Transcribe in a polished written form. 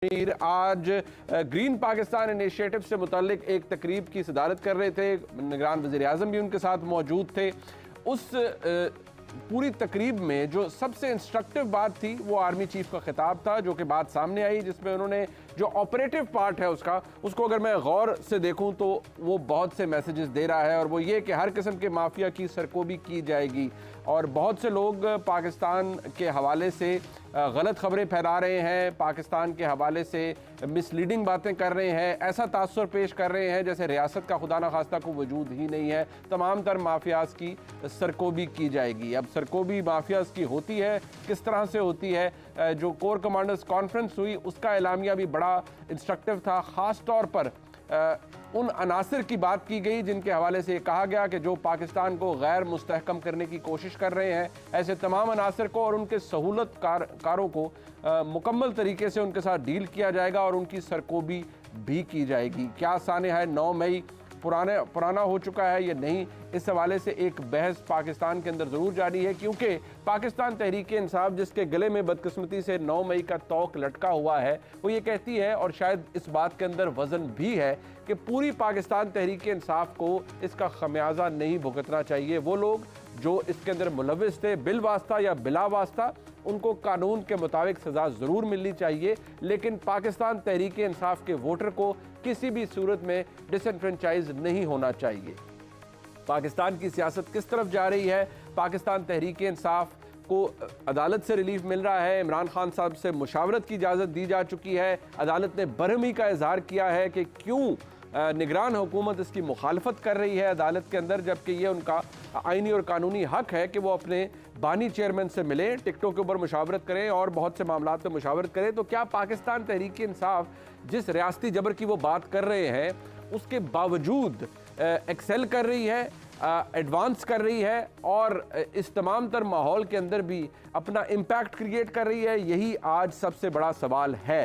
आज green Pakistan initiative से मुतालिक एक तकरीब की सदारत कर रहे थे। निगरान वज़ीर आज़म भी उनके साथ मौजूद थे। उस पूरी तकरीब में जो सबसे इंस्ट्रक्टिव बात थी वो आर्मी चीफ का खिताब था, जो कि बात सामने आई, जिसमें उन्होंने जो ऑपरेटिव पार्ट है उसको अगर मैं गौर से देखूं तो वो बहुत से मैसेजेस दे रहा है, और वो ये कि हर किस्म के माफिया की सरकोबी की जाएगी। और बहुत से लोग पाकिस्तान के हवाले से गलत खबरें फैला रहे हैं, पाकिस्तान के हवाले से मिसलीडिंग बातें कर रहे हैं, ऐसा तासुर पेश कर रहे हैं जैसे रियासत का खुदा न खास्ता को वजूद ही नहीं है। तमाम तर माफियाज की सरकोबी की जाएगी। अब सरकोबी माफियाज की होती है, किस तरह से होती है? जो कोर कमांडर्स कॉन्फ्रेंस हुई उसका एलामिया भी बड़ा इंस्ट्रक्टिव था। ख़ास तौर पर उन अनासर की बात की गई जिनके हवाले से कहा गया कि जो पाकिस्तान को गैर मुस्तहकम करने की कोशिश कर रहे हैं, ऐसे तमाम अनासर को और उनके सहूलत कारों को मुकम्मल तरीके से उनके साथ डील किया जाएगा और उनकी सरकोबी भी की जाएगी। क्या साने है 9 मई पुराना हो चुका है या नहीं, इस हवाले से एक बहस पाकिस्तान के अंदर ज़रूर जारी है, क्योंकि पाकिस्तान तहरीक इंसाफ जिसके गले में बदकिस्मती से 9 मई का तौक लटका हुआ है, वो ये कहती है, और शायद इस बात के अंदर वज़न भी है, कि पूरी पाकिस्तान तहरीक इंसाफ को इसका खमियाजा नहीं भुगतना चाहिए। वो लोग जो इसके अंदर मुलविस थे, बिल वास्ता या बिला वास्ता, उनको कानून के मुताबिक सज़ा ज़रूर मिलनी चाहिए, लेकिन पाकिस्तान तहरीक इंसाफ के वोटर को किसी भी सूरत में डिसएनफ्रेंचाइज नहीं होना चाहिए। पाकिस्तान की सियासत किस तरफ जा रही है? पाकिस्तान तहरीक इंसाफ को अदालत से रिलीफ मिल रहा है। इमरान खान साहब से मुशावरत की इजाज़त दी जा चुकी है। अदालत ने बरहमी का इजहार किया है कि क्यों निगरान हुकूमत इसकी मुखालफत कर रही है अदालत के अंदर, जबकि ये उनका आइनी और कानूनी हक है कि वो अपने बानी चेयरमैन से मिलें, टिकटों के ऊपर मुशावरत करें और बहुत से मामलात में मुशावरत करें। तो क्या पाकिस्तान तहरीक इंसाफ जिस रियासती जबर की वो बात कर रहे हैं उसके बावजूद एक्सेल कर रही है, एडवांस कर रही है और इस तमाम तर माहौल के अंदर भी अपना इम्पैक्ट क्रिएट कर रही है? यही आज सबसे बड़ा सवाल है।